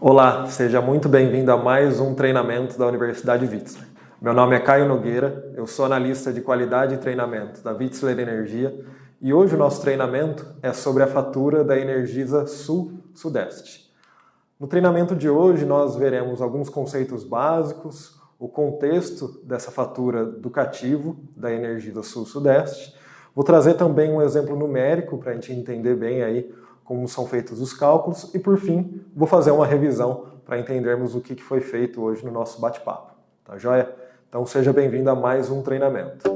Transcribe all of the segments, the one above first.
Olá, seja muito bem-vindo a mais um treinamento da Universidade Wetzlar. Meu nome é Caio Nogueira, eu sou analista de qualidade e treinamento da Wetzlar Energia e hoje o nosso treinamento é sobre a fatura da Energisa Sul-Sudeste. No treinamento de hoje nós veremos alguns conceitos básicos, o contexto dessa fatura do cativo da Energisa Sul-Sudeste. Vou trazer também um exemplo numérico para a gente entender bem aí como são feitos os cálculos e, por fim, vou fazer uma revisão para entendermos o que foi feito hoje no nosso bate-papo. Tá joia? Então seja bem-vindo a mais um treinamento.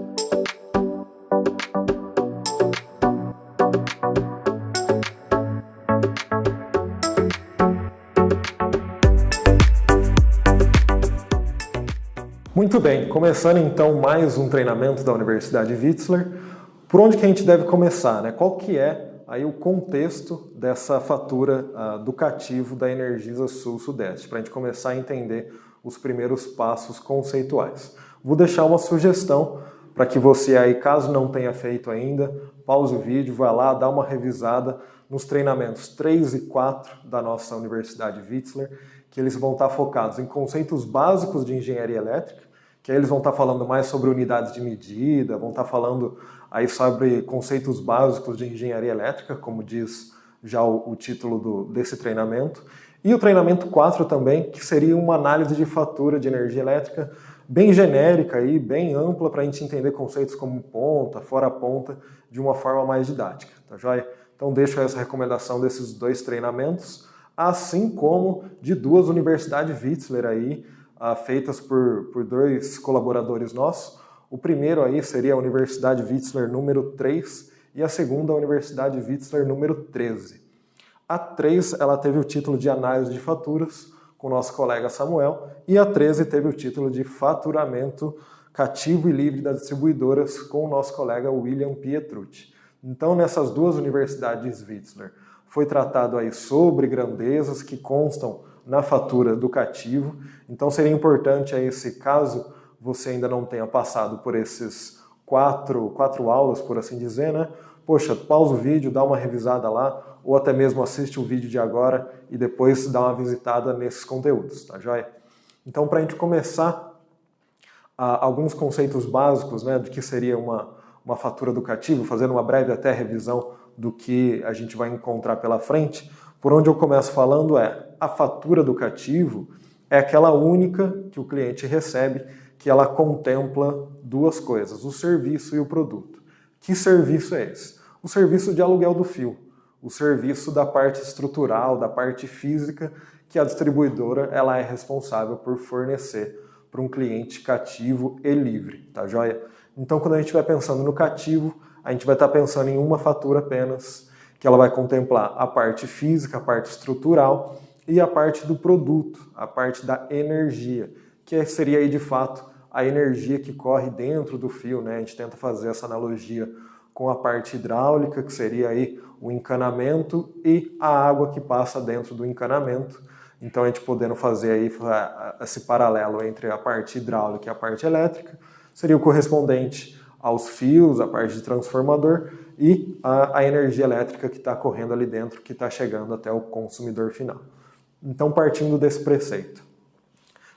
Muito bem, começando então mais um treinamento da Universidade Wetzlar. Por onde que a gente deve começar, né? Qual que é aí o contexto dessa fatura do cativo da Energisa Sul-Sudeste, para a gente começar a entender os primeiros passos conceituais. Vou deixar uma sugestão para que você aí, caso não tenha feito ainda, pause o vídeo, vá lá, dá uma revisada nos treinamentos 3 e 4 da nossa Universidade Wetzlar, que eles vão estar focados em conceitos básicos de engenharia elétrica, que aí eles vão estar falando mais sobre unidades de medida, vão estar falando aí sobre conceitos básicos de engenharia elétrica, como diz já o título desse treinamento. E o treinamento 4 também, que seria uma análise de fatura de energia elétrica bem genérica e bem ampla para a gente entender conceitos como ponta, fora ponta, de uma forma mais didática, tá joia? Então deixo essa recomendação desses dois treinamentos, assim como de duas universidades Wetzlar aí, feitas por dois colaboradores nossos. O primeiro aí seria a Universidade Wetzlar número 3 e a segunda a Universidade Wetzlar número 13. A 3 ela teve o título de Análise de Faturas com o nosso colega Samuel e a 13 teve o título de Faturamento Cativo e Livre das Distribuidoras com o nosso colega William Pietrucci. Então nessas duas universidades Wetzlar foi tratado aí sobre grandezas que constam na fatura do cativo. Então seria importante aí, se caso você ainda não tenha passado por esses quatro aulas, por assim dizer, né? Poxa, pausa o vídeo, dá uma revisada lá, ou até mesmo assiste o vídeo de agora e depois dá uma visitada nesses conteúdos, tá joia? Então, para a gente começar, alguns conceitos básicos, né, do que seria uma fatura do cativo, fazendo uma breve até revisão do que a gente vai encontrar pela frente. Por onde eu começo falando a fatura do cativo é aquela única que o cliente recebe, que ela contempla duas coisas, o serviço e o produto. Que serviço é esse? O serviço de aluguel do fio, o serviço da parte estrutural, da parte física, que a distribuidora ela é responsável por fornecer para um cliente cativo e livre, tá joia? Então, quando a gente estiver pensando no cativo, a gente vai estar pensando em uma fatura apenas, que ela vai contemplar a parte física, a parte estrutural e a parte do produto, a parte da energia, que seria aí de fato a energia que corre dentro do fio, né? A gente tenta fazer essa analogia com a parte hidráulica, que seria aí o encanamento e a água que passa dentro do encanamento. Então a gente podendo fazer aí esse paralelo entre a parte hidráulica e a parte elétrica, seria o correspondente aos fios, a parte de transformador e a energia elétrica que está correndo ali dentro, que está chegando até o consumidor final. Então, partindo desse preceito,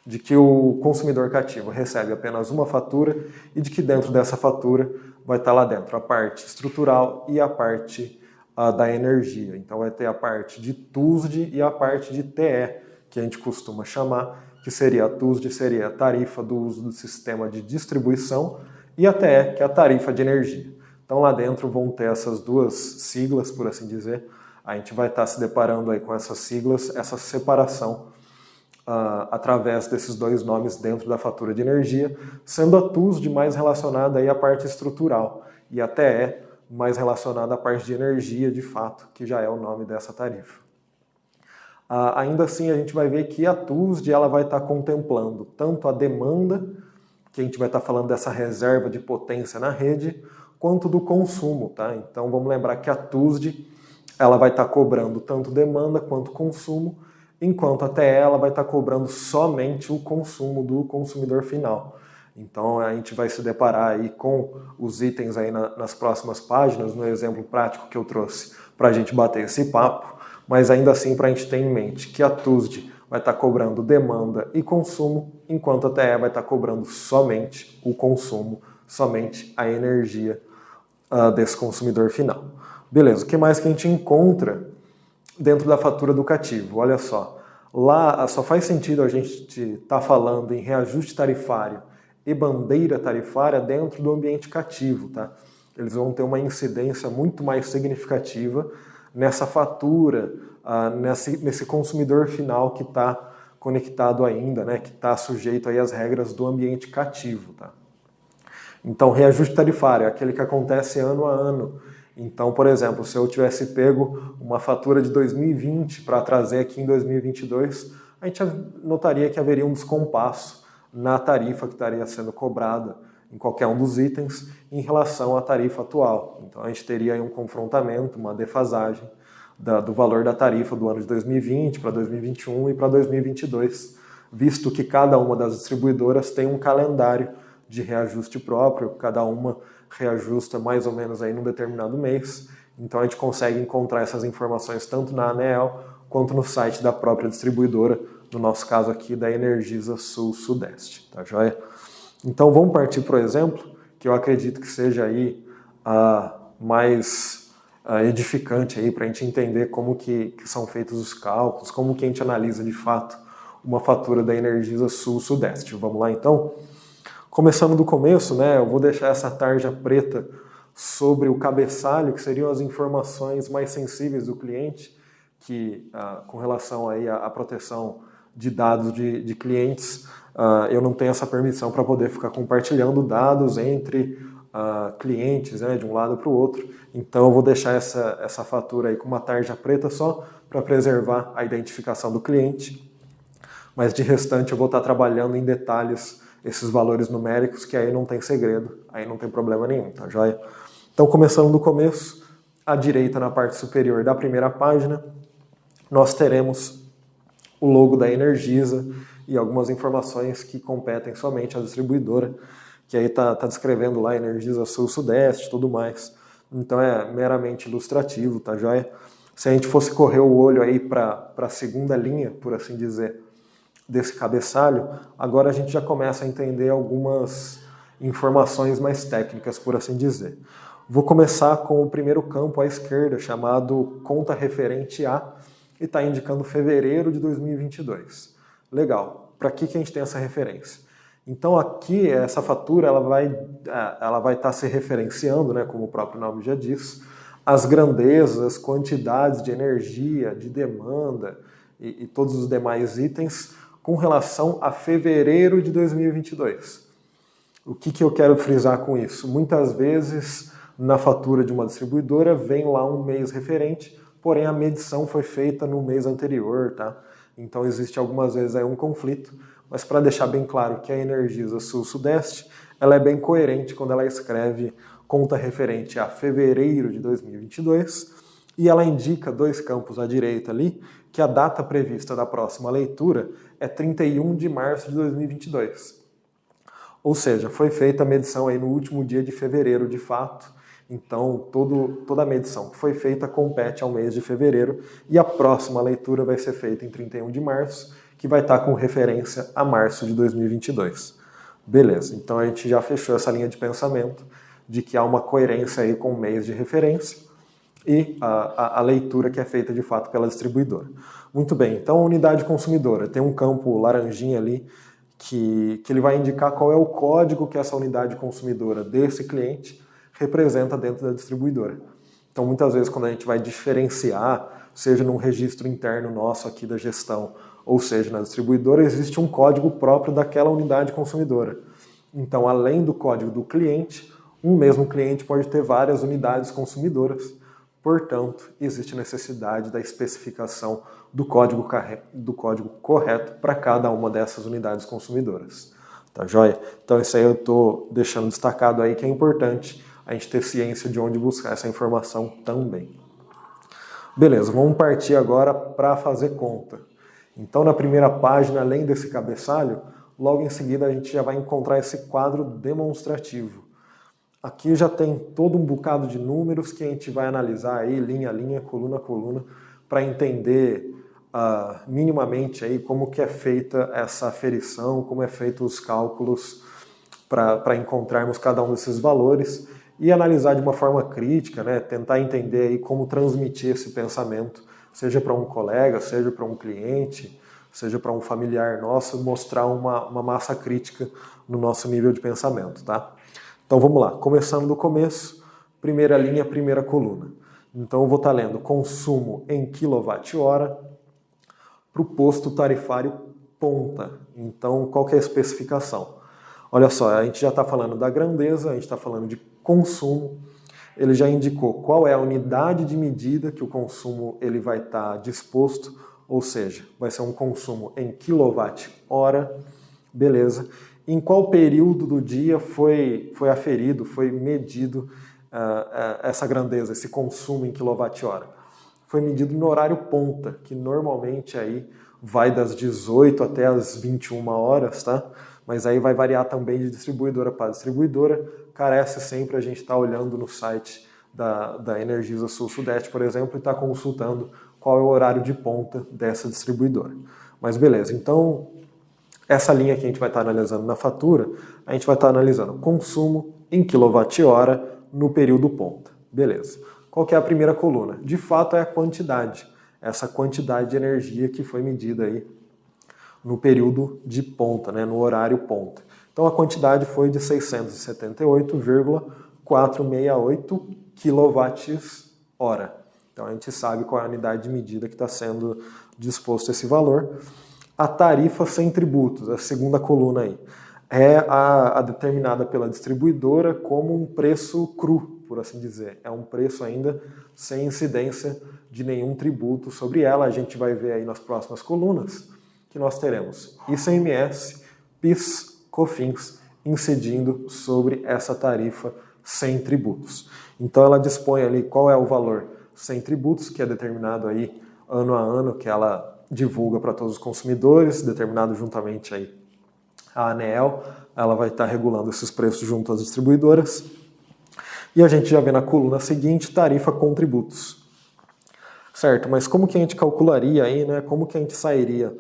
de que o consumidor cativo recebe apenas uma fatura e de que dentro dessa fatura vai estar lá dentro a parte estrutural e a parte da energia. Então vai ter a parte de TUSD e a parte de TE, que a gente costuma chamar, que seria a TUSD, seria a tarifa do uso do sistema de distribuição, e a TE, que é a tarifa de energia. Então lá dentro vão ter essas duas siglas, por assim dizer. A gente vai estar se deparando aí com essas siglas, essa separação através desses dois nomes dentro da fatura de energia, sendo a TUSD mais relacionada aí à parte estrutural e a TE mais relacionada à parte de energia, de fato, que já é o nome dessa tarifa. Ainda assim, a gente vai ver que a TUSD ela vai estar contemplando tanto a demanda, que a gente vai estar falando dessa reserva de potência na rede, quanto do consumo, tá? Então vamos lembrar que a TUSD ela vai estar cobrando tanto demanda quanto consumo, enquanto a TE ela vai estar cobrando somente o consumo do consumidor final. Então a gente vai se deparar aí com os itens aí nas próximas páginas, no exemplo prático que eu trouxe para a gente bater esse papo, mas ainda assim para a gente ter em mente que a TUSD vai estar cobrando demanda e consumo, enquanto a TE vai estar cobrando somente o consumo, somente a energia desse consumidor final. Beleza, o que mais que a gente encontra dentro da fatura do cativo? Olha só, lá só faz sentido a gente estar falando em reajuste tarifário e bandeira tarifária dentro do ambiente cativo, tá? Eles vão ter uma incidência muito mais significativa nessa fatura, nesse consumidor final que está conectado ainda, né, que está sujeito aí às regras do ambiente cativo, tá? Então, reajuste tarifário é aquele que acontece ano a ano. Então, por exemplo, se eu tivesse pego uma fatura de 2020 para trazer aqui em 2022, a gente notaria que haveria um descompasso na tarifa que estaria sendo cobrada em qualquer um dos itens em relação à tarifa atual. Então, a gente teria aí um confrontamento, uma defasagem do valor da tarifa do ano de 2020 para 2021 e para 2022, visto que cada uma das distribuidoras tem um calendário de reajuste próprio, cada uma reajusta mais ou menos aí num determinado mês. Então a gente consegue encontrar essas informações tanto na ANEEL quanto no site da própria distribuidora, no nosso caso aqui da Energisa Sul-Sudeste, tá joia? Então vamos partir para o exemplo, que eu acredito que seja aí mais edificante aí para a gente entender como que são feitos os cálculos, como que a gente analisa de fato uma fatura da Energisa Sul-Sudeste. Vamos lá então? Começando do começo, né, eu vou deixar essa tarja preta sobre o cabeçalho, que seriam as informações mais sensíveis do cliente, que com relação aí à proteção de dados de clientes, eu não tenho essa permissão para poder ficar compartilhando dados entre clientes, né, de um lado para o outro. Então eu vou deixar essa fatura aí com uma tarja preta só para preservar a identificação do cliente, mas de restante eu vou estar trabalhando em detalhes esses valores numéricos, que aí não tem segredo, aí não tem problema nenhum, tá joia? Então, começando do começo, à direita, na parte superior da primeira página, nós teremos o logo da Energisa e algumas informações que competem somente à distribuidora, que aí tá descrevendo lá Energisa Sul-Sudeste e tudo mais. Então, é meramente ilustrativo, tá joia? Se a gente fosse correr o olho aí para a segunda linha, por assim dizer, desse cabeçalho, agora a gente já começa a entender algumas informações mais técnicas, por assim dizer. Vou começar com o primeiro campo à esquerda, chamado conta referente a, e está indicando fevereiro de 2022. Legal. Para que a gente tem essa referência? Então aqui, essa fatura ela vai estar se referenciando, né, como o próprio nome já diz, as grandezas, quantidades de energia, de demanda e todos os demais itens com relação a fevereiro de 2022. O que eu quero frisar com isso? Muitas vezes, na fatura de uma distribuidora, vem lá um mês referente, porém a medição foi feita no mês anterior, tá? Então existe algumas vezes aí um conflito, mas para deixar bem claro que a Energisa Sul-Sudeste, ela é bem coerente quando ela escreve conta referente a fevereiro de 2022, e ela indica dois campos à direita ali, que a data prevista da próxima leitura é 31 de março de 2022. Ou seja, foi feita a medição aí no último dia de fevereiro de fato, então toda a medição que foi feita compete ao mês de fevereiro e a próxima leitura vai ser feita em 31 de março, que vai estar com referência a março de 2022. Beleza, então a gente já fechou essa linha de pensamento de que há uma coerência aí com o mês de referência e a leitura que é feita de fato pela distribuidora. Muito bem, então a unidade consumidora tem um campo laranjinha ali que ele vai indicar qual é o código que essa unidade consumidora desse cliente representa dentro da distribuidora. Então muitas vezes quando a gente vai diferenciar, seja num registro interno nosso aqui da gestão, ou seja na distribuidora, existe um código próprio daquela unidade consumidora. Então além do código do cliente, um mesmo cliente pode ter várias unidades consumidoras. Portanto, existe necessidade da especificação do código correto para cada uma dessas unidades consumidoras. Tá joia? Então isso aí eu estou deixando destacado aí que é importante a gente ter ciência de onde buscar essa informação também. Beleza, vamos partir agora para fazer conta. Então na primeira página, além desse cabeçalho, logo em seguida a gente já vai encontrar esse quadro demonstrativo. Aqui já tem todo um bocado de números que a gente vai analisar aí, linha a linha, coluna a coluna, para entender minimamente aí como que é feita essa aferição, como é feito os cálculos para encontrarmos cada um desses valores e analisar de uma forma crítica, né, tentar entender aí como transmitir esse pensamento, seja para um colega, seja para um cliente, seja para um familiar nosso, mostrar uma massa crítica no nosso nível de pensamento, tá? Então vamos lá, começando do começo, primeira linha, primeira coluna. Então eu vou estar lendo consumo em kWh para o posto tarifário ponta. Então qual que é a especificação? Olha só, a gente já está falando da grandeza, a gente está falando de consumo, ele já indicou qual é a unidade de medida que o consumo ele vai estar disposto, ou seja, vai ser um consumo em quilowatt-hora, beleza. Em qual período do dia foi aferido, foi medido essa grandeza, esse consumo em quilowatt-hora? Foi medido no horário ponta, que normalmente aí vai das 18 até as 21 horas, tá? Mas aí vai variar também de distribuidora para distribuidora, carece sempre a gente estar olhando no site da Energisa Sul-Sudeste, por exemplo, e estar consultando qual é o horário de ponta dessa distribuidora. Mas beleza, então essa linha que a gente vai estar analisando na fatura, a gente vai estar analisando consumo em quilowatt-hora no período ponta. Beleza. Qual que é a primeira coluna? De fato é a quantidade, essa quantidade de energia que foi medida aí no período de ponta, né, no horário ponta. Então a quantidade foi de 678,468 kWh. Então a gente sabe qual é a unidade de medida que está sendo disposto esse valor. A tarifa sem tributos, a segunda coluna aí, é a determinada pela distribuidora como um preço cru, por assim dizer. É um preço ainda sem incidência de nenhum tributo sobre ela. A gente vai ver aí nas próximas colunas que nós teremos ICMS, PIS, COFINS incidindo sobre essa tarifa sem tributos. Então ela dispõe ali qual é o valor sem tributos, que é determinado aí ano a ano, que ela divulga para todos os consumidores, determinado juntamente aí a ANEEL, ela vai estar regulando esses preços junto às distribuidoras. E a gente já vê na coluna seguinte, tarifa com tributos. Certo, mas como que a gente calcularia aí, né? Como que a gente sairia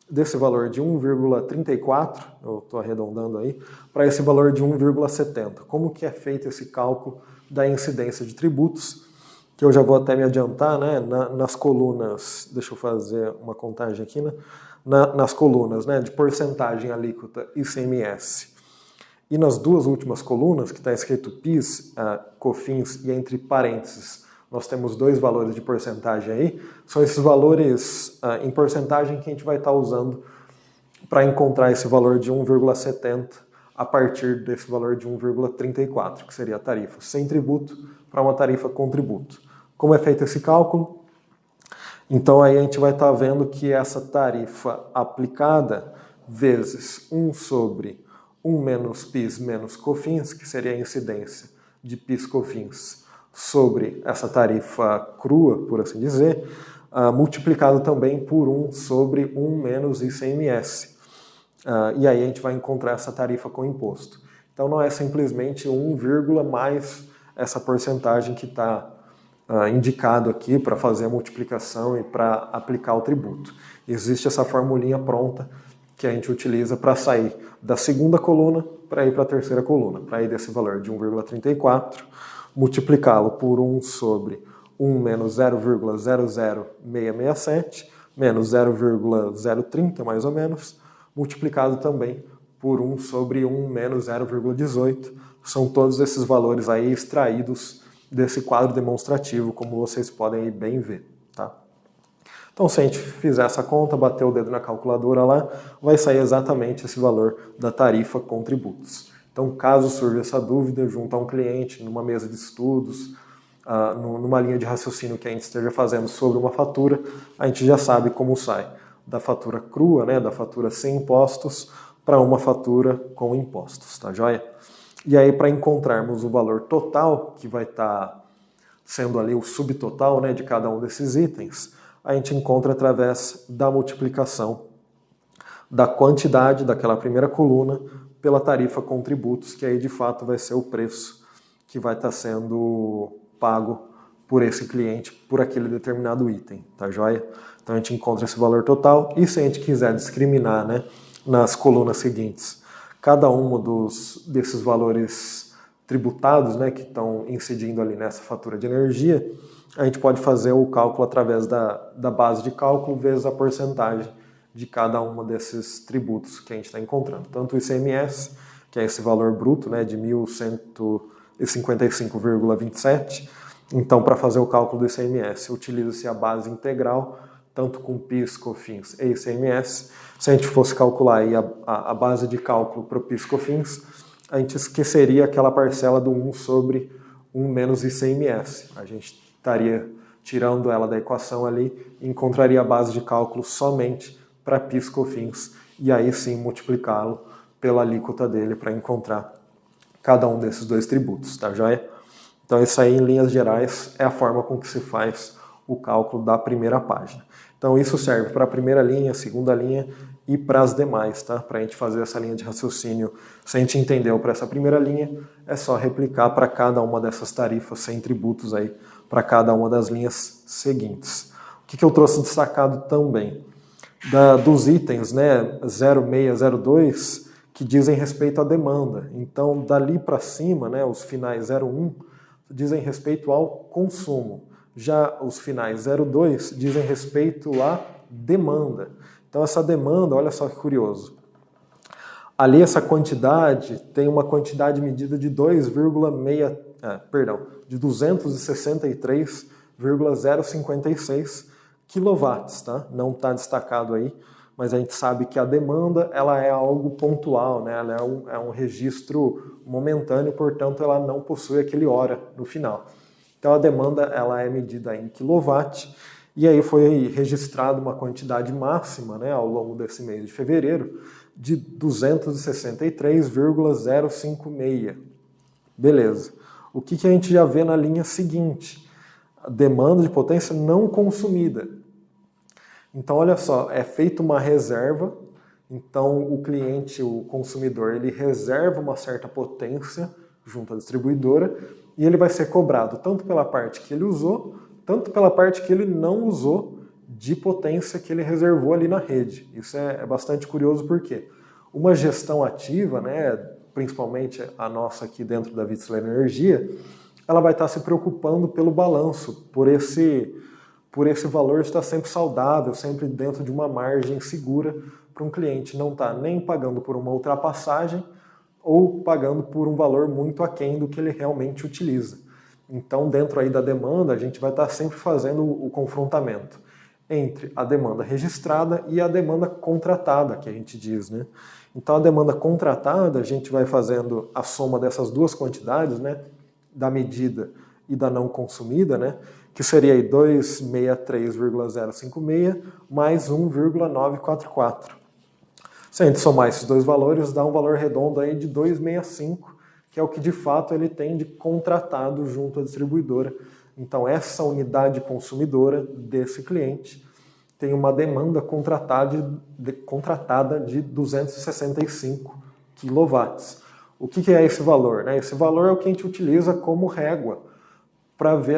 desse valor de 1,34, eu estou arredondando aí, para esse valor de 1,70? Como que é feito esse cálculo da incidência de tributos? Que eu já vou até me adiantar, né? Nas colunas, deixa eu fazer uma contagem aqui, né? Nas colunas, né, de porcentagem alíquota ICMS. E nas duas últimas colunas, que está escrito PIS, COFINS e entre parênteses, nós temos dois valores de porcentagem aí, são esses valores em porcentagem que a gente vai estar usando para encontrar esse valor de 1,70 a partir desse valor de 1,34, que seria a tarifa sem tributo para uma tarifa com tributo. Como é feito esse cálculo? Então aí a gente vai estar vendo que essa tarifa aplicada vezes 1 sobre 1 menos PIS menos COFINS, que seria a incidência de PIS/COFINS sobre essa tarifa crua, por assim dizer, multiplicado também por 1 sobre 1 menos ICMS. E aí a gente vai encontrar essa tarifa com imposto. Então não é simplesmente 1, mais essa porcentagem que está indicado aqui para fazer a multiplicação e para aplicar o tributo. Existe essa formulinha pronta que a gente utiliza para sair da segunda coluna para ir para a terceira coluna, para ir desse valor de 1,34, multiplicá-lo por 1 sobre 1 menos 0,00667, menos 0,030 mais ou menos, multiplicado também por 1 sobre 1 menos 0,18. São todos esses valores aí extraídos desse quadro demonstrativo, como vocês podem bem ver, tá? Então, se a gente fizer essa conta, bater o dedo na calculadora lá, vai sair exatamente esse valor da tarifa com tributos. Então, caso surja essa dúvida junto a um cliente, numa mesa de estudos, numa linha de raciocínio que a gente esteja fazendo sobre uma fatura, a gente já sabe como sai da fatura crua, né, da fatura sem impostos, para uma fatura com impostos, tá joia? E aí, para encontrarmos o valor total, que vai estar sendo ali o subtotal, né, de cada um desses itens, a gente encontra através da multiplicação da quantidade daquela primeira coluna pela tarifa com tributos, que aí de fato vai ser o preço que vai estar sendo pago por esse cliente, por aquele determinado item, tá joia? Então a gente encontra esse valor total, e se a gente quiser discriminar, né, nas colunas seguintes, cada um desses valores tributados, né, que estão incidindo ali nessa fatura de energia, a gente pode fazer o cálculo através da base de cálculo vezes a porcentagem de cada um desses tributos que a gente está encontrando. Tanto o ICMS, que é esse valor bruto, né, de 1.155,27. Então, para fazer o cálculo do ICMS, utiliza-se a base integral, tanto com PIS, COFINS e ICMS. Se a gente fosse calcular aí a base de cálculo para o PIS, COFINS, a gente esqueceria aquela parcela do 1 sobre 1 menos ICMS. A gente estaria tirando ela da equação ali e encontraria a base de cálculo somente para PIS, COFINS, e aí sim multiplicá-lo pela alíquota dele para encontrar cada um desses dois tributos, tá joia? Então isso aí, em linhas gerais, é a forma com que se faz o cálculo da primeira página. Então isso serve para a primeira linha, segunda linha e para as demais, tá? Para a gente fazer essa linha de raciocínio, se a gente entendeu para essa primeira linha, é só replicar para cada uma dessas tarifas sem tributos aí, para cada uma das linhas seguintes. O que eu trouxe destacado também? Dos itens, né, 0602, que dizem respeito à demanda. Então, dali para cima, né, os finais 01 dizem respeito ao consumo. Já os finais 02 dizem respeito à demanda. Então, essa demanda, olha só que curioso. Ali, essa quantidade tem uma quantidade medida de 263,056 quilowatts, tá? Não está destacado aí, mas a gente sabe que a demanda ela é algo pontual, né? Ela é um registro momentâneo, portanto ela não possui aquele hora no final. Então a demanda ela é medida em quilowatt, e aí foi registrada uma quantidade máxima, né, ao longo desse mês de fevereiro de 263,056. Beleza. O que a gente já vê na linha seguinte? A demanda de potência não consumida. Então, olha só, é feita uma reserva, então o cliente, o consumidor, ele reserva uma certa potência junto à distribuidora e ele vai ser cobrado tanto pela parte que ele usou, tanto pela parte que ele não usou de potência que ele reservou ali na rede. Isso é bastante curioso porque uma gestão ativa, né, principalmente a nossa aqui dentro da Witzler Energia, ela vai estar se preocupando pelo balanço, por esse valor estar sempre saudável, sempre dentro de uma margem segura para um cliente não estar nem pagando por uma ultrapassagem ou pagando por um valor muito aquém do que ele realmente utiliza. Então, dentro aí da demanda, a gente vai estar sempre fazendo o confrontamento entre a demanda registrada e a demanda contratada, que a gente diz, né? Então, a demanda contratada, a gente vai fazendo a soma dessas duas quantidades, né? Da medida e da não consumida, né, que seria aí 263,056 mais 1,944. Se a gente somar esses dois valores, dá um valor redondo aí de 265, que é o que de fato ele tem de contratado junto à distribuidora. Então essa unidade consumidora desse cliente tem uma demanda contratada de 265 quilowatts. O que é esse valor? Esse valor é o que a gente utiliza como régua para ver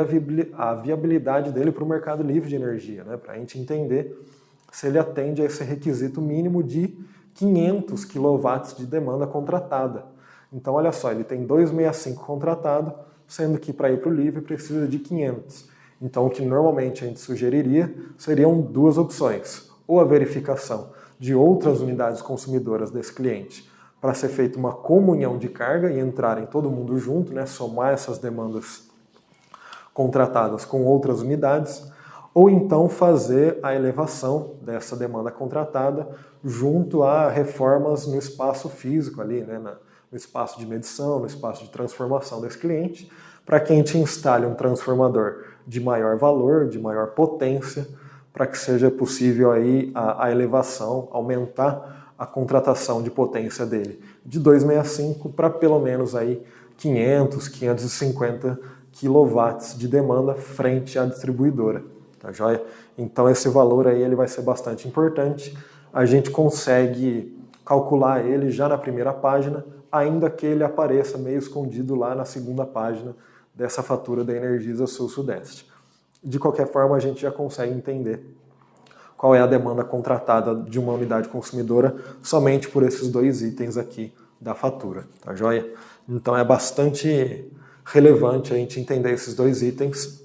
a viabilidade dele para o mercado livre de energia, né? Para a gente entender se ele atende a esse requisito mínimo de 500 quilowatts de demanda contratada. Então, olha só, ele tem 265 contratado, sendo que para ir para o livre precisa de 500. Então, o que normalmente a gente sugeriria seriam duas opções. Ou a verificação de outras unidades consumidoras desse cliente, para ser feita uma comunhão de carga e entrarem todo mundo junto, né, somar essas demandas contratadas com outras unidades, ou então fazer a elevação dessa demanda contratada junto a reformas no espaço físico ali, né, no espaço de medição, no espaço de transformação desse cliente, para que a gente instale um transformador de maior valor, de maior potência, para que seja possível aí a elevação, aumentar a contratação de potência dele de 265 para pelo menos aí 500, 550 quilowatts de demanda frente à distribuidora, tá joia? Então esse valor aí ele vai ser bastante importante. A gente consegue calcular ele já na primeira página, ainda que ele apareça meio escondido lá na segunda página dessa fatura da Energisa Sul-Sudeste. De qualquer forma, a gente já consegue entender qual é a demanda contratada de uma unidade consumidora somente por esses dois itens aqui da fatura, tá joia? Então é bastante relevante a gente entender esses dois itens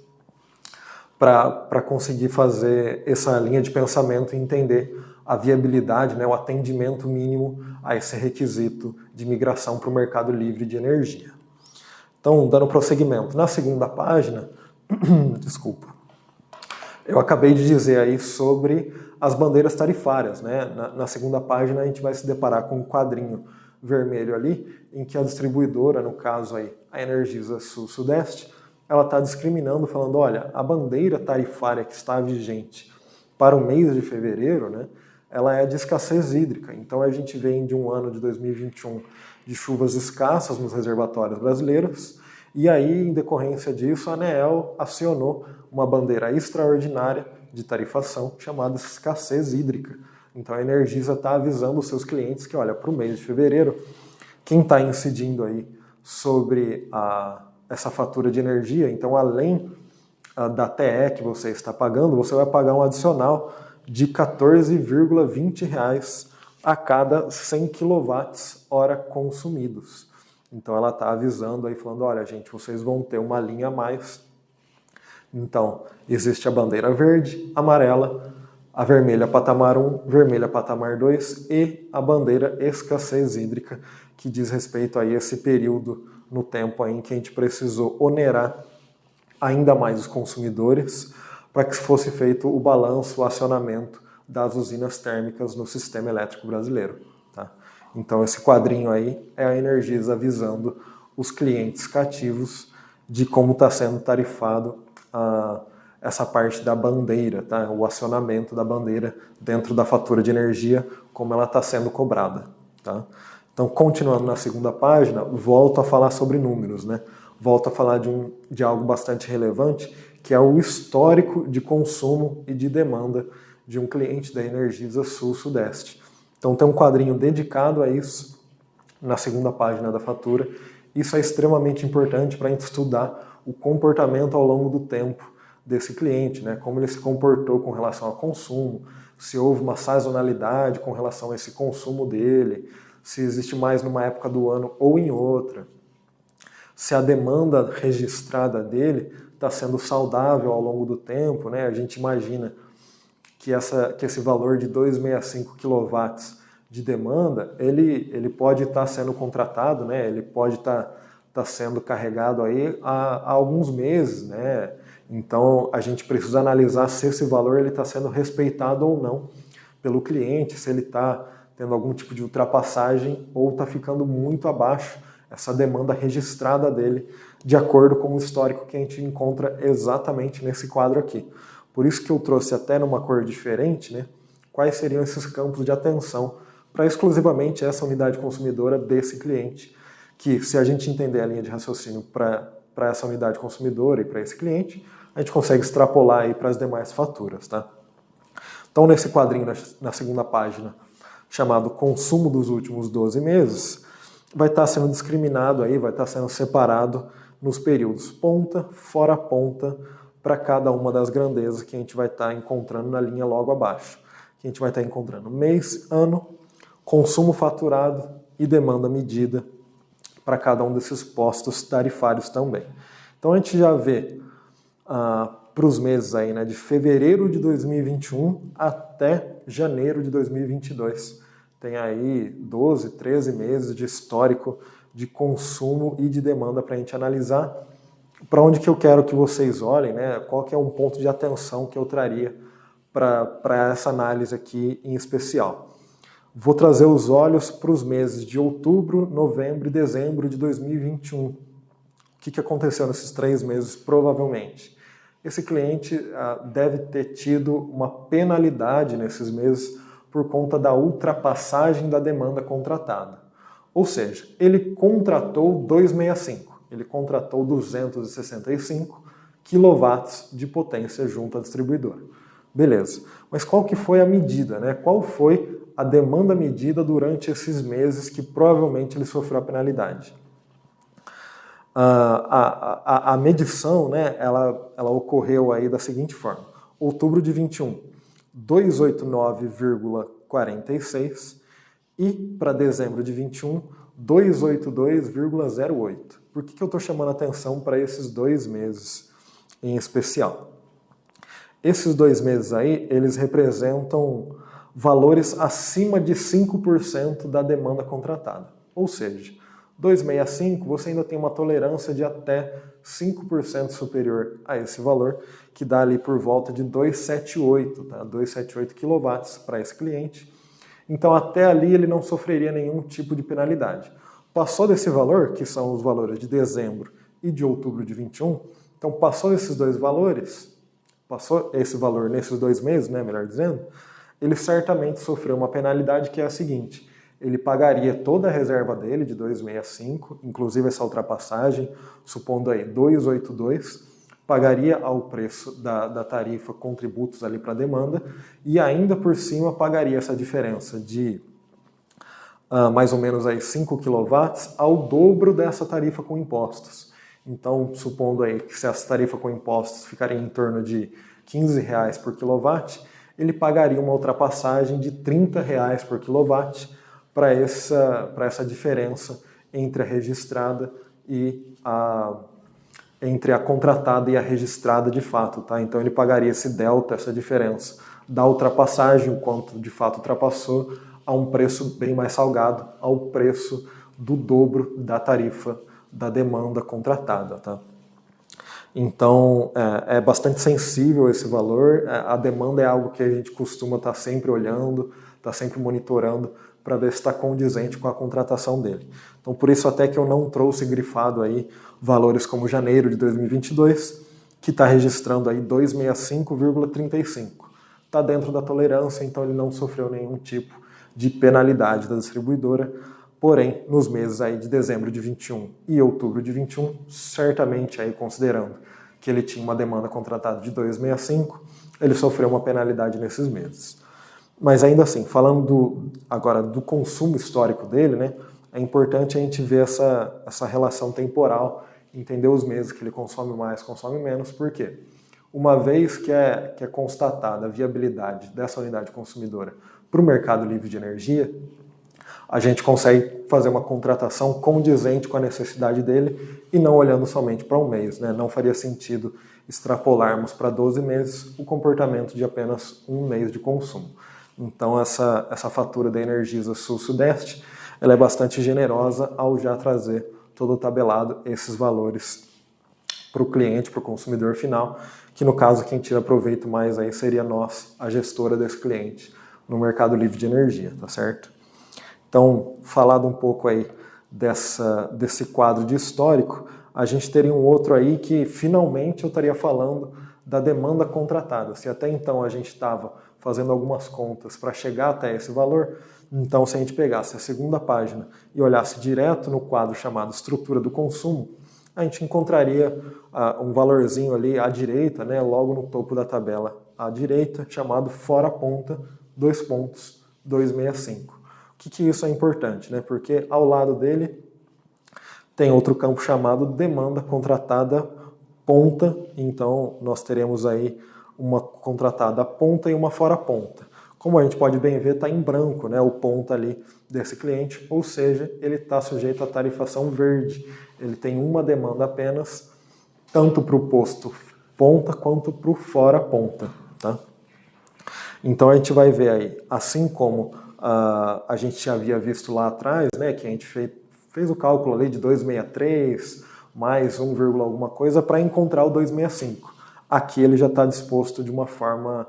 para conseguir fazer essa linha de pensamento e entender a viabilidade, né, o atendimento mínimo a esse requisito de migração para o mercado livre de energia. Então, dando prosseguimento, na segunda página, desculpa, eu acabei de dizer aí sobre as bandeiras tarifárias, né? Na segunda página a gente vai se deparar com um quadrinho vermelho ali, em que a distribuidora, no caso aí, a Energisa Sul-Sudeste, ela está discriminando, falando, olha, a bandeira tarifária que está vigente para o mês de fevereiro, né, ela é de escassez hídrica. Então a gente vem de um ano de 2021 de chuvas escassas nos reservatórios brasileiros, e aí, em decorrência disso, a ANEEL acionou uma bandeira extraordinária de tarifação chamada escassez hídrica. Então a Energisa está avisando os seus clientes que, olha, para o mês de fevereiro, quem está incidindo aí sobre essa fatura de energia, então além da TE que você está pagando, você vai pagar um adicional de R$ 14,20 a cada 100 kWh consumidos. Então ela está avisando aí, falando, olha gente, vocês vão ter uma linha a mais. Então existe a bandeira verde, amarela, a vermelha patamar 1, vermelha patamar 2 e a bandeira escassez hídrica, que diz respeito a esse período no tempo aí em que a gente precisou onerar ainda mais os consumidores para que fosse feito o balanço, o acionamento das usinas térmicas no sistema elétrico brasileiro. Tá? Então esse quadrinho aí é a Energisa avisando os clientes cativos de como está sendo tarifado essa parte da bandeira, tá? O acionamento da bandeira dentro da fatura de energia, como ela está sendo cobrada. Tá? Então, continuando na segunda página, volto a falar sobre números, né? Volto a falar de algo bastante relevante, que é o histórico de consumo e de demanda de um cliente da Energisa Sul-Sudeste. Então tem um quadrinho dedicado a isso na segunda página da fatura. Isso é extremamente importante para a gente estudar o comportamento ao longo do tempo desse cliente, né? Como ele se comportou com relação ao consumo, se houve uma sazonalidade com relação a esse consumo dele, se existe mais numa época do ano ou em outra, se a demanda registrada dele está sendo saudável ao longo do tempo, né? A gente imagina que esse valor de 265 kW de demanda, ele pode estar sendo contratado, né? Ele pode estar sendo carregado aí há alguns meses, né? Então a gente precisa analisar se esse valor está sendo respeitado ou não pelo cliente, se ele está tendo algum tipo de ultrapassagem ou está ficando muito abaixo essa demanda registrada dele, de acordo com o histórico que a gente encontra exatamente nesse quadro aqui. Por isso que eu trouxe até numa cor diferente, né, quais seriam esses campos de atenção para exclusivamente essa unidade consumidora desse cliente, que se a gente entender a linha de raciocínio para essa unidade consumidora e para esse cliente, a gente consegue extrapolar aí para as demais faturas. Tá? Então nesse quadrinho na segunda página, chamado consumo dos últimos 12 meses, vai estar sendo discriminado aí, vai estar sendo separado nos períodos ponta, fora ponta, para cada uma das grandezas que a gente vai estar encontrando na linha logo abaixo. Que a gente vai estar encontrando mês, ano, consumo faturado e demanda medida para cada um desses postos tarifários também. Então a gente já vê para os meses aí, né, de fevereiro de 2021 até janeiro de 2022. Tem aí 12, 13 meses de histórico de consumo e de demanda para a gente analisar. Para onde que eu quero que vocês olhem, né? Qual que é um ponto de atenção que eu traria para essa análise aqui em especial. Vou trazer os olhos para os meses de outubro, novembro e dezembro de 2021. O que aconteceu nesses 3 meses, provavelmente? Esse cliente deve ter tido uma penalidade nesses meses por conta da ultrapassagem da demanda contratada. Ou seja, ele contratou 265. Ele contratou 265 kW de potência junto à distribuidora. Beleza. Mas qual que foi a medida, né? Qual foi a demanda medida durante esses meses que provavelmente ele sofreu a penalidade? A medição, né, ela ocorreu aí da seguinte forma. Outubro de 21, 289,46 e para dezembro de 21, 282,08. Por que eu estou chamando atenção para esses 2 meses em especial? Esses 2 meses aí, eles representam valores acima de 5% da demanda contratada. Ou seja, 265 você ainda tem uma tolerância de até 5% superior a esse valor, que dá ali por volta de 278, tá? 278 kW para esse cliente. Então até ali ele não sofreria nenhum tipo de penalidade. Passou desse valor, que são os valores de dezembro e de outubro de 21, então passou desses 2 valores, passou esse valor nesses 2 meses, né, melhor dizendo, ele certamente sofreu uma penalidade que é a seguinte: ele pagaria toda a reserva dele de 265, inclusive essa ultrapassagem, supondo aí 282, pagaria ao preço da tarifa com tributos ali para a demanda e ainda por cima pagaria essa diferença de mais ou menos aí 5 kW ao dobro dessa tarifa com impostos. Então, supondo aí que se essa tarifa com impostos ficaria em torno de R$15 por quilowatt, ele pagaria uma ultrapassagem de R$30 por quilowatt para essa diferença entre a registrada e entre a contratada e a registrada de fato, tá? Então ele pagaria esse delta, essa diferença da ultrapassagem, o quanto de fato ultrapassou, a um preço bem mais salgado, ao preço do dobro da tarifa da demanda contratada, tá? Então é bastante sensível esse valor, a demanda é algo que a gente costuma estar sempre olhando, está sempre monitorando para ver se está condizente com a contratação dele. Então por isso até que eu não trouxe grifado aí valores como janeiro de 2022, que está registrando aí 265,35. Está dentro da tolerância, então ele não sofreu nenhum tipo de penalidade da distribuidora. Porém, nos meses aí de dezembro de 21 e outubro de 21, certamente aí considerando que ele tinha uma demanda contratada de 265, ele sofreu uma penalidade nesses meses. Mas ainda assim, falando agora do consumo histórico dele, né, é importante a gente ver essa relação temporal, entender os meses que ele consome mais, consome menos. Por quê? Uma vez que é constatada a viabilidade dessa unidade consumidora para o mercado livre de energia, a gente consegue fazer uma contratação condizente com a necessidade dele e não olhando somente para um mês, né? Não faria sentido extrapolarmos para 12 meses o comportamento de apenas um mês de consumo. Então essa fatura da Energisa Sul-Sudeste, ela é bastante generosa ao já trazer todo o tabelado esses valores para o cliente, para o consumidor final, que no caso quem tira proveito mais aí seria nós, a gestora desse cliente no mercado livre de energia, tá certo? Então, falado um pouco aí desse quadro de histórico, a gente teria um outro aí que finalmente eu estaria falando da demanda contratada. Se até então a gente estava fazendo algumas contas para chegar até esse valor, então se a gente pegasse a segunda página e olhasse direto no quadro chamado estrutura do consumo, a gente encontraria um valorzinho ali à direita, né, logo no topo da tabela à direita, chamado fora ponta, 265. O que isso é importante, né? Porque ao lado dele tem outro campo chamado demanda contratada ponta, então nós teremos aí uma contratada ponta e uma fora ponta. Como a gente pode bem ver, está em branco, né, o ponta ali desse cliente, ou seja, ele está sujeito à tarifação verde. Ele tem uma demanda apenas, tanto para o posto ponta quanto para o fora ponta, tá? Então a gente vai ver aí, assim como a gente já havia visto lá atrás, né, que a gente fez o cálculo ali de 263 mais 1, alguma coisa para encontrar o 265. Aqui ele já está disposto de uma forma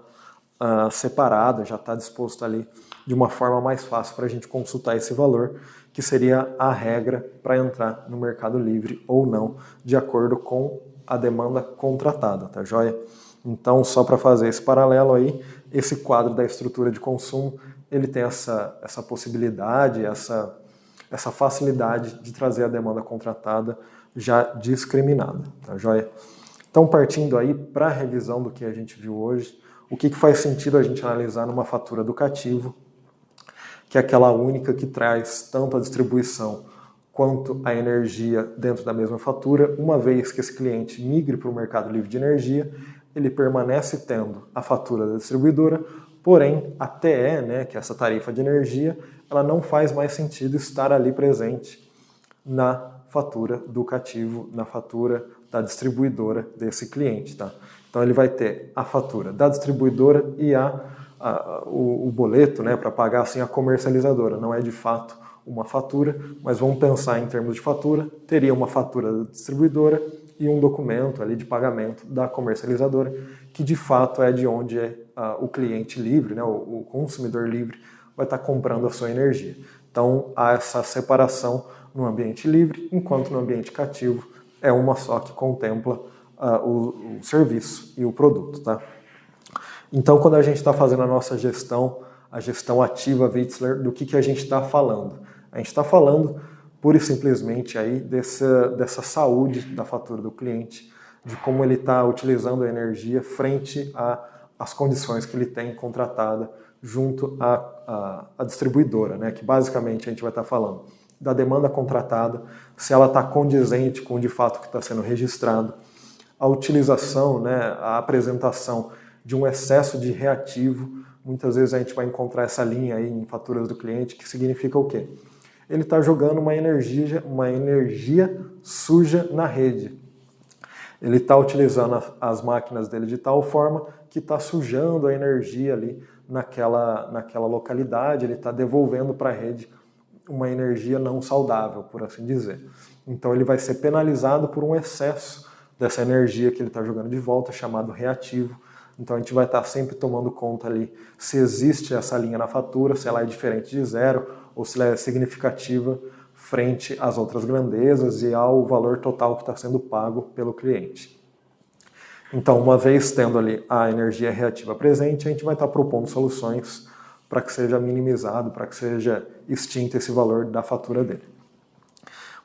separada, já está disposto ali de uma forma mais fácil para a gente consultar esse valor, que seria a regra para entrar no mercado livre ou não, de acordo com a demanda contratada, tá joia? Então, só para fazer esse paralelo aí, esse quadro da estrutura de consumo, ele tem essa possibilidade, essa facilidade de trazer a demanda contratada já discriminada, tá joia? Então, partindo aí para a revisão do que a gente viu hoje, o que faz sentido a gente analisar numa fatura do cativo, que é aquela única que traz tanto a distribuição quanto a energia dentro da mesma fatura. Uma vez que esse cliente migre para o mercado livre de energia, ele permanece tendo a fatura da distribuidora, porém a TE, né, que é essa tarifa de energia, ela não faz mais sentido estar ali presente na fatura do cativo, na fatura da distribuidora desse cliente. Tá? Então ele vai ter a fatura da distribuidora e o boleto, né, para pagar assim, a comercializadora. Não é de fato uma fatura, mas vamos pensar em termos de fatura, teria uma fatura da distribuidora e um documento ali de pagamento da comercializadora, que de fato é de onde o cliente livre, né, o consumidor livre, vai estar comprando a sua energia. Então há essa separação no ambiente livre, enquanto no ambiente cativo é uma só que contempla o serviço e o produto. Tá? Então quando a gente está fazendo a nossa gestão, a gestão ativa Witzler, do que a gente está falando? A gente está falando pura e simplesmente aí dessa saúde da fatura do cliente, de como ele está utilizando a energia frente às condições que ele tem contratada junto à distribuidora, né? Que basicamente a gente vai estar falando da demanda contratada, se ela está condizente com de fato o que está sendo registrado, a utilização, né, a apresentação de um excesso de reativo. Muitas vezes a gente vai encontrar essa linha aí em faturas do cliente, que significa o quê? Ele está jogando uma energia suja na rede. Ele está utilizando as máquinas dele de tal forma que está sujando a energia ali naquela localidade, ele está devolvendo para a rede uma energia não saudável, por assim dizer. Então ele vai ser penalizado por um excesso dessa energia que ele está jogando de volta, chamado reativo. Então a gente vai estar sempre tomando conta ali se existe essa linha na fatura, se ela é diferente de zero ou se ela é significativa frente às outras grandezas e ao valor total que está sendo pago pelo cliente. Então, uma vez tendo ali a energia reativa presente, a gente vai estar propondo soluções para que seja minimizado, para que seja extinto esse valor da fatura dele.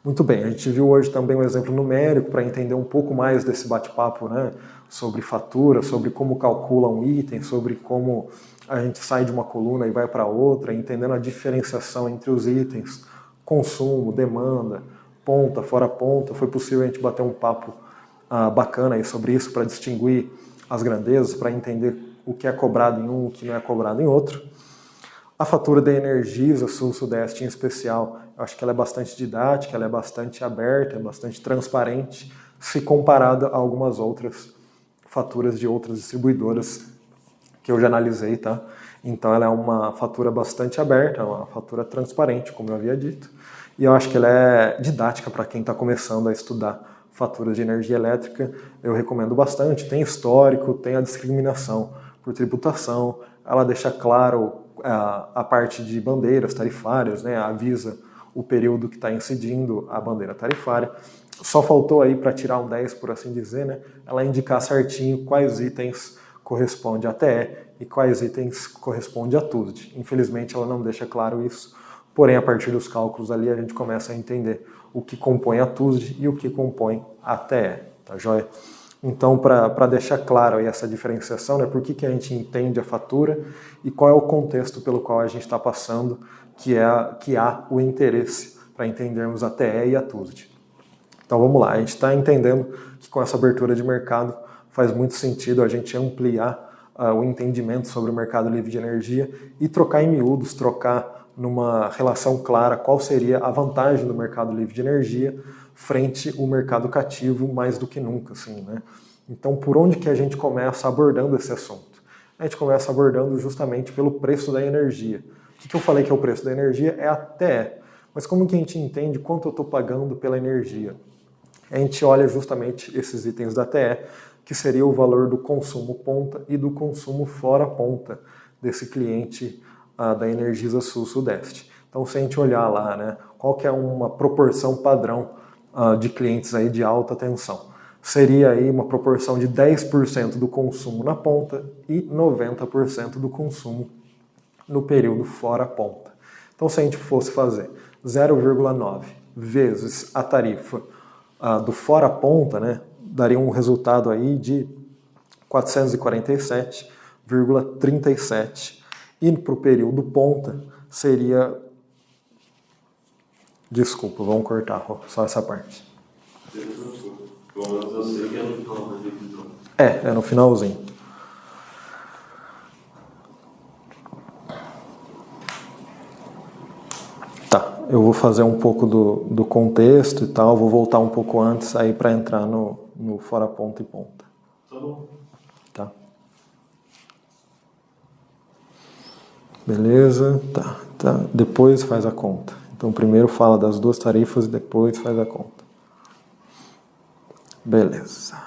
Muito bem, a gente viu hoje também um exemplo numérico para entender um pouco mais desse bate-papo, né, sobre fatura, sobre como calcula um item, sobre como a gente sai de uma coluna e vai para outra, entendendo a diferenciação entre os itens, consumo, demanda, ponta, fora ponta. Foi possível a gente bater um papo bacana aí sobre isso para distinguir as grandezas, para entender o que é cobrado em um, o que não é cobrado em outro. A fatura da Energisa Sul-Sudeste em especial, eu acho que ela é bastante didática, ela é bastante aberta, é bastante transparente, se comparada a algumas outras faturas de outras distribuidoras que eu já analisei, tá? Então ela é uma fatura bastante aberta, uma fatura transparente, como eu havia dito, e eu acho que ela é didática para quem está começando a estudar faturas de energia elétrica. Eu recomendo bastante, tem histórico, tem a discriminação por tributação, ela deixa claro a parte de bandeiras tarifárias, né? Avisa o período que está incidindo a bandeira tarifária. Só faltou aí para tirar um 10, por assim dizer, né? Ela indicar certinho quais itens corresponde à TE e quais itens corresponde à TUSD. Infelizmente ela não deixa claro isso, porém a partir dos cálculos ali a gente começa a entender o que compõe a TUSD e o que compõe a TE, tá joia? Então, para deixar claro aí essa diferenciação, né, por que a gente entende a fatura e qual é o contexto pelo qual a gente está passando, que há o interesse para entendermos a TE e a TUSD. Então vamos lá, a gente está entendendo que com essa abertura de mercado faz muito sentido a gente ampliar o entendimento sobre o mercado livre de energia e trocar em miúdos, trocar numa relação clara qual seria a vantagem do mercado livre de energia frente ao mercado cativo mais do que nunca, assim, né? Então, por onde que a gente começa abordando esse assunto? A gente começa abordando justamente pelo preço da energia. O que eu falei que é o preço da energia? É a TE. Mas como que a gente entende quanto eu estou pagando pela energia? A gente olha justamente esses itens da TE, que seria o valor do consumo ponta e do consumo fora ponta desse cliente da Energisa Sul-Sudeste. Então, se a gente olhar lá, né, qual que é uma proporção padrão de clientes aí de alta tensão? Seria aí uma proporção de 10% do consumo na ponta e 90% do consumo no período fora ponta. Então, se a gente fosse fazer 0,9 vezes a tarifa do fora ponta, né, daria um resultado aí de 447,37. E para o período ponta seria Desculpa, vamos cortar só essa parte. Pelo menos eu sei que é no final da divisão. É no finalzinho. Tá, eu vou fazer um pouco do contexto e tal, vou voltar um pouco antes aí para entrar no fora ponta e ponta. Tá bom. Tá. Beleza, tá. Depois faz a conta. Então primeiro fala das duas tarifas e depois faz a conta. Beleza.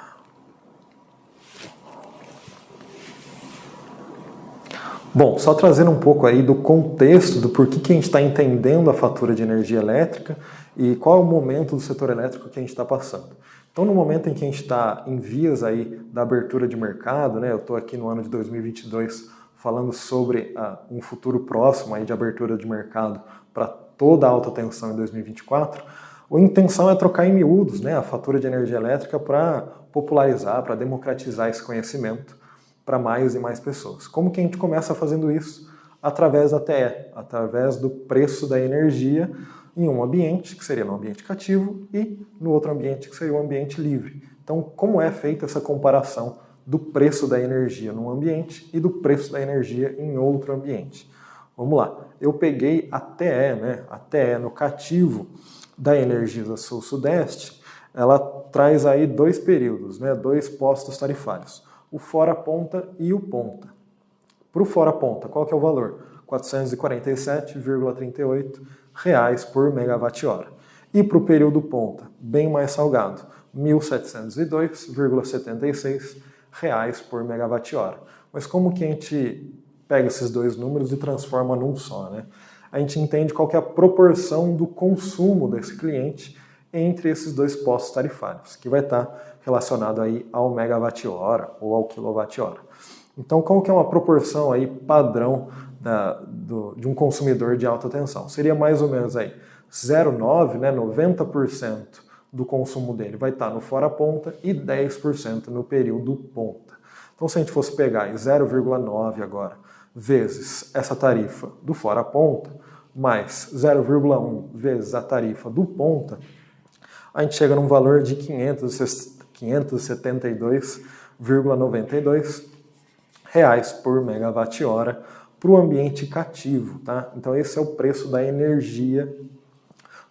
Bom, só trazendo um pouco aí do contexto do porquê que a gente está entendendo a fatura de energia elétrica e qual é o momento do setor elétrico que a gente está passando. Então, no momento em que a gente está em vias aí da abertura de mercado, né, eu estou aqui no ano de 2022 falando sobre um futuro próximo aí de abertura de mercado para toda a alta tensão em 2024, a intenção é trocar em miúdos, né, a fatura de energia elétrica para popularizar, para democratizar esse conhecimento para mais e mais pessoas. Como que a gente começa fazendo isso? Através da TE, através do preço da energia em um ambiente, que seria no ambiente cativo, e no outro ambiente, que seria o ambiente livre. Então, como é feita essa comparação do preço da energia num ambiente e do preço da energia em outro ambiente? Vamos lá. Eu peguei a TE, né? A TE no cativo da Energisa Sul-Sudeste, ela traz aí dois períodos, né? Dois postos tarifários. O fora ponta e o ponta. Para o fora ponta, qual que é o valor? R$ 447,38 por megawatt-hora. E para o período ponta, bem mais salgado, R$ 1.702,76 por megawatt-hora. Mas como que a gente pega esses dois números e transforma num só, né? A gente entende qual que é a proporção do consumo desse cliente entre esses dois postos tarifários, que vai estar relacionado aí ao megawatt-hora ou ao quilowatt-hora. Então, como que é uma proporção aí padrão de um consumidor de alta tensão? Seria mais ou menos aí 0,9, né, 90% do consumo dele vai estar no fora ponta e 10% no período ponta. Então, se a gente fosse pegar 0,9 agora, vezes essa tarifa do fora ponta, mais 0,1 vezes a tarifa do ponta, a gente chega num valor de 572,92 reais por megawatt-hora para o ambiente cativo, tá? Então esse é o preço da energia,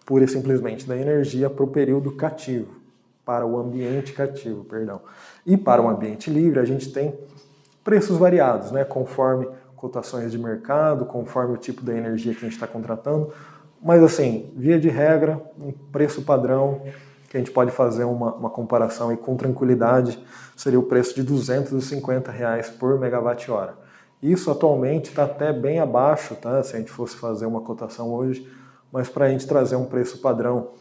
pura e simplesmente da energia para o período cativo, para o ambiente cativo, perdão. E para o ambiente livre a gente tem preços variados, né? Conforme cotações de mercado, conforme o tipo da energia que a gente está contratando. Mas assim, via de regra, um preço padrão, que a gente pode fazer uma comparação aí com tranquilidade, seria o preço de R$ 250 por megawatt-hora. Isso atualmente está até bem abaixo, tá? Se a gente fosse fazer uma cotação hoje, mas para a gente trazer um preço padrão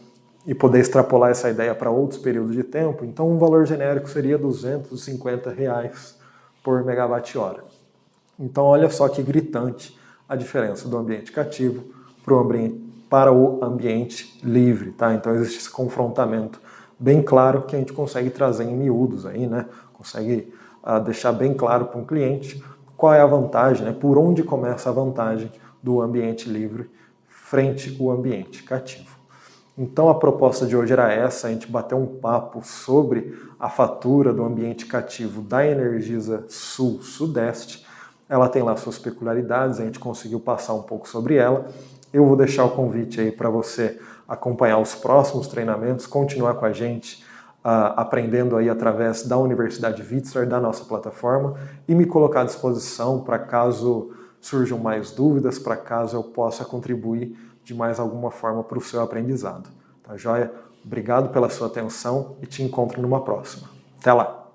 e poder extrapolar essa ideia para outros períodos de tempo, então um valor genérico seria R$ 250 por megawatt-hora. Então olha só que gritante a diferença do ambiente cativo para o ambiente livre, tá? Então existe esse confrontamento bem claro que a gente consegue trazer em miúdos aí, né? Consegue deixar bem claro para um cliente qual é a vantagem, né? Por onde começa a vantagem do ambiente livre frente ao ambiente cativo. Então a proposta de hoje era essa, a gente bateu um papo sobre a fatura do ambiente cativo da Energisa Sul-Sudeste. Ela tem lá suas peculiaridades, a gente conseguiu passar um pouco sobre ela. Eu vou deixar o convite aí para você acompanhar os próximos treinamentos, continuar com a gente, aprendendo aí através da Universidade Wietzler, da nossa plataforma, e me colocar à disposição para caso surjam mais dúvidas, para caso eu possa contribuir de mais alguma forma para o seu aprendizado. Tá joia? Obrigado pela sua atenção e te encontro numa próxima. Até lá!